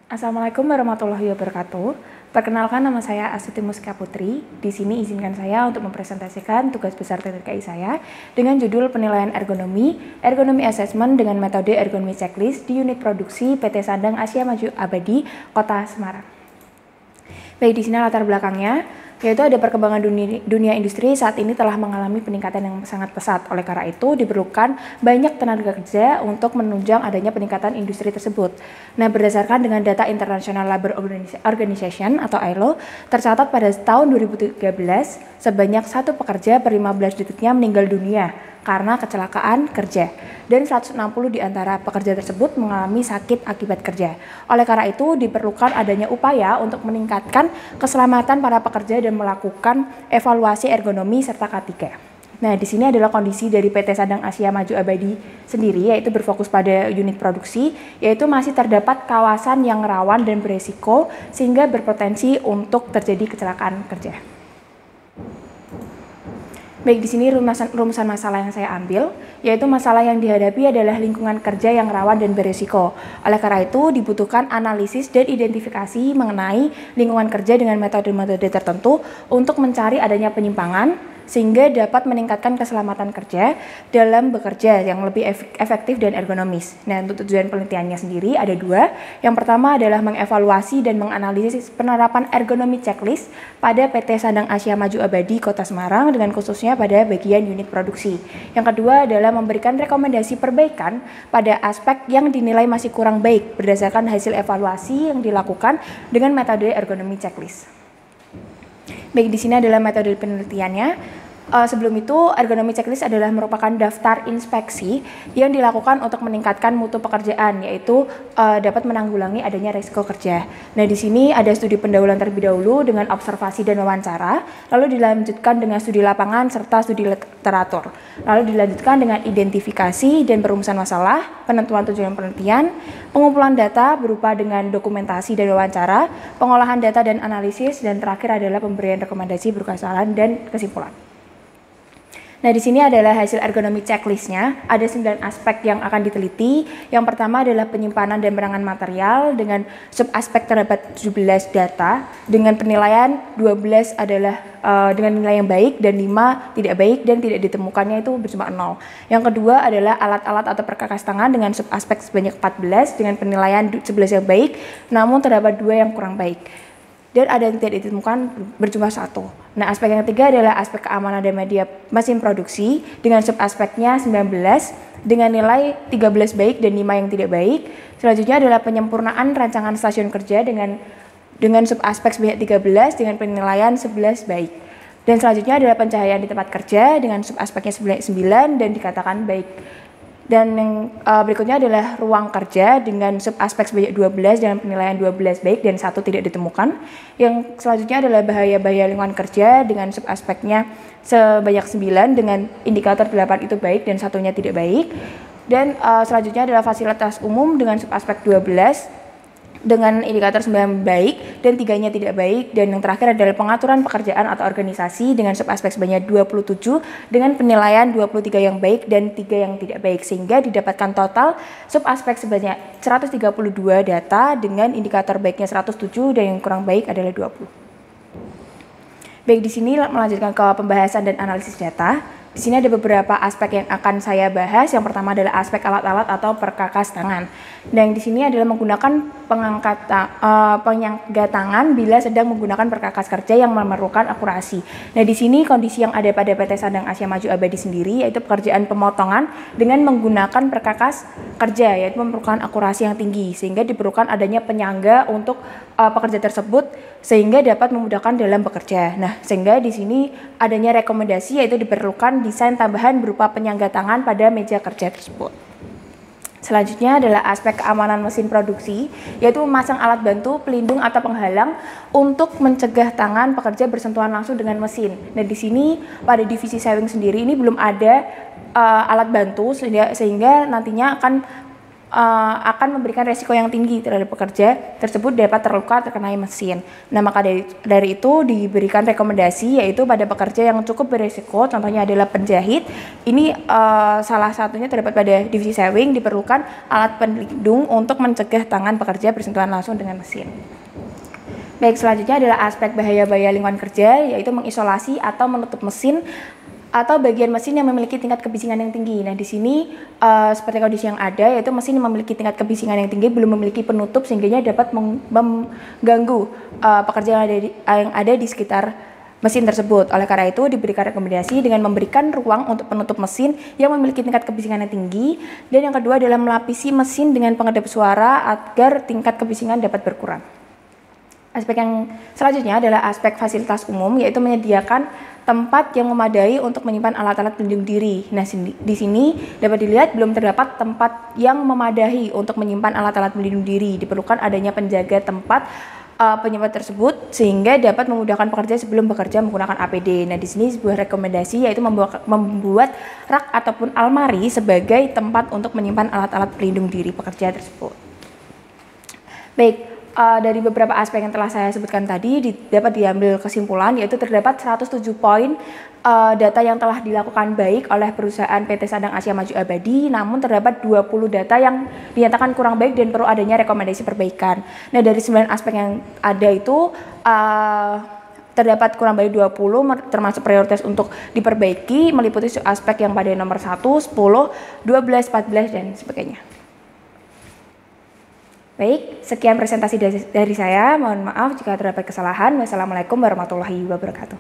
Assalamualaikum warahmatullahi wabarakatuh. Perkenalkan, nama saya Astuti Muska Putri. Di sini izinkan saya untuk mempresentasikan tugas besar TTKI saya dengan judul penilaian ergonomi assessment dengan metode ergonomi checklist di unit produksi PT Sandang Asia Maju Abadi, Kota Semarang. Baik, di sini latar belakangnya, yaitu ada perkembangan dunia industri saat ini telah mengalami peningkatan yang sangat pesat. Oleh karena itu, diperlukan banyak tenaga kerja untuk menunjang adanya peningkatan industri tersebut. Nah, berdasarkan dengan data International Labour Organization atau ILO, tercatat pada tahun 2013, sebanyak 1 pekerja per 15 detiknya meninggal dunia karena kecelakaan kerja, dan 160 di antara pekerja tersebut mengalami sakit akibat kerja. Oleh karena itu, diperlukan adanya upaya untuk meningkatkan keselamatan para pekerja dan melakukan evaluasi ergonomi serta K3. Nah, di sini adalah kondisi dari PT Sandang Asia Maju Abadi sendiri, yaitu berfokus pada unit produksi, yaitu masih terdapat kawasan yang rawan dan beresiko sehingga berpotensi untuk terjadi kecelakaan kerja. Baik, di sini rumusan masalah yang saya ambil, yaitu masalah yang dihadapi adalah lingkungan kerja yang rawan dan berisiko. Oleh karena itu, dibutuhkan analisis dan identifikasi mengenai lingkungan kerja dengan metode-metode tertentu untuk mencari adanya penyimpangan, sehingga dapat meningkatkan keselamatan kerja dalam bekerja yang lebih efektif dan ergonomis. Nah, untuk tujuan penelitiannya sendiri ada 2. Yang pertama adalah mengevaluasi dan menganalisis penerapan ergonomi checklist pada PT Sandang Asia Maju Abadi Kota Semarang dengan khususnya pada bagian unit produksi. Yang kedua adalah memberikan rekomendasi perbaikan pada aspek yang dinilai masih kurang baik berdasarkan hasil evaluasi yang dilakukan dengan metode ergonomi checklist. Baik, di sini adalah metode penelitiannya. Sebelum itu, ergonomi checklist adalah merupakan daftar inspeksi yang dilakukan untuk meningkatkan mutu pekerjaan, yaitu dapat menanggulangi adanya risiko kerja. Nah, di sini ada studi pendahuluan terlebih dahulu dengan observasi dan wawancara, lalu dilanjutkan dengan studi lapangan serta studi literatur. Lalu dilanjutkan dengan identifikasi dan perumusan masalah, penentuan tujuan penelitian, pengumpulan data berupa dengan dokumentasi dan wawancara, pengolahan data dan analisis, dan terakhir adalah pemberian rekomendasi berupa saran dan kesimpulan. Nah, di sini adalah hasil ergonomi checklistnya. Ada 9 aspek yang akan diteliti. Yang pertama adalah penyimpanan dan perangan material dengan subaspek terdapat 17 data. Dengan penilaian 12 adalah dengan nilai yang baik dan 5 tidak baik dan tidak ditemukannya itu berjumlah 0. Yang kedua adalah alat-alat atau perkakas tangan dengan subaspek sebanyak 14 dengan penilaian 11 yang baik, namun terdapat 2 yang kurang baik. Dan ada yang tidak ditemukan berjumlah 1. Nah, aspek yang ketiga adalah aspek keamanan dan media mesin produksi dengan subaspeknya 19 dengan nilai 13 baik dan 5 yang tidak baik. Selanjutnya adalah penyempurnaan rancangan stasiun kerja dengan subaspek sebanyak 13 dengan penilaian 11 baik. Dan selanjutnya adalah pencahayaan di tempat kerja dengan subaspeknya sebanyak 9 dan dikatakan baik. Dan yang berikutnya adalah ruang kerja dengan subaspek sebanyak 12 dengan penilaian 12 baik dan 1 tidak ditemukan. Yang selanjutnya adalah bahaya-bahaya lingkungan kerja dengan subaspeknya sebanyak 9 dengan indikator 8 itu baik dan 1-nya tidak baik. Dan selanjutnya adalah fasilitas umum dengan subaspek 12 dengan indikator 9 baik dan 3-nya tidak baik. Dan yang terakhir adalah pengaturan pekerjaan atau organisasi dengan subaspek sebanyak 27 dengan penilaian 23 yang baik dan 3 yang tidak baik, sehingga didapatkan total subaspek sebanyak 132 data dengan indikator baiknya 107 dan yang kurang baik adalah 20. Baik, di sini melanjutkan ke pembahasan dan analisis data. Di sini ada beberapa aspek yang akan saya bahas. Yang pertama adalah aspek alat-alat atau perkakas tangan. Dan di sini adalah menggunakan penyangga tangan bila sedang menggunakan perkakas kerja yang memerlukan akurasi. Nah, di sini kondisi yang ada pada PT Sandang Asia Maju Abadi sendiri yaitu pekerjaan pemotongan dengan menggunakan perkakas kerja, yaitu memerlukan akurasi yang tinggi, sehingga diperlukan adanya penyangga untuk pekerja tersebut sehingga dapat memudahkan dalam bekerja. Nah, sehingga di sini adanya rekomendasi yaitu diperlukan desain tambahan berupa penyangga tangan pada meja kerja tersebut. Selanjutnya adalah aspek keamanan mesin produksi, yaitu memasang alat bantu, pelindung atau penghalang untuk mencegah tangan pekerja bersentuhan langsung dengan mesin. Nah, di sini pada divisi sewing sendiri ini belum ada alat bantu sehingga nantinya akan akan memberikan resiko yang tinggi terhadap pekerja tersebut dapat terluka terkena mesin. Nah, maka dari itu diberikan rekomendasi yaitu pada pekerja yang cukup beresiko, contohnya adalah penjahit. Ini salah satunya terdapat pada divisi sewing diperlukan alat pelindung untuk mencegah tangan pekerja bersentuhan langsung dengan mesin. Baik, selanjutnya adalah aspek bahaya-bahaya lingkungan kerja, yaitu mengisolasi atau menutup mesin atau bagian mesin yang memiliki tingkat kebisingan yang tinggi. Nah, di sini seperti kondisi yang ada, yaitu mesin yang memiliki tingkat kebisingan yang tinggi belum memiliki penutup sehingga dapat mengganggu pekerja yang ada di sekitar mesin tersebut. Oleh karena itu diberikan rekomendasi dengan memberikan ruang untuk penutup mesin yang memiliki tingkat kebisingan yang tinggi, dan yang kedua adalah melapisi mesin dengan pengedap suara agar tingkat kebisingan dapat berkurang. Aspek yang selanjutnya adalah aspek fasilitas umum, yaitu menyediakan tempat yang memadai untuk menyimpan alat-alat pelindung diri. Nah, di sini dapat dilihat belum terdapat tempat yang memadai untuk menyimpan alat-alat pelindung diri. Diperlukan adanya penjaga tempat penyimpan tersebut sehingga dapat memudahkan pekerja sebelum bekerja menggunakan APD. Nah, di sini sebuah rekomendasi yaitu membuat rak ataupun almari sebagai tempat untuk menyimpan alat-alat pelindung diri pekerja tersebut. Baik. Dari beberapa aspek yang telah saya sebutkan tadi dapat diambil kesimpulan yaitu terdapat 107 poin data yang telah dilakukan baik oleh perusahaan PT Sadang Asia Maju Abadi, namun terdapat 20 data yang dinyatakan kurang baik dan perlu adanya rekomendasi perbaikan. Nah, dari 9 aspek yang ada itu terdapat kurang baik 20 termasuk prioritas untuk diperbaiki, meliputi aspek yang pada nomor 1, 10, 12, 14 dan sebagainya. Baik, sekian presentasi dari saya. Mohon maaf jika terdapat kesalahan. Wassalamualaikum warahmatullahi wabarakatuh.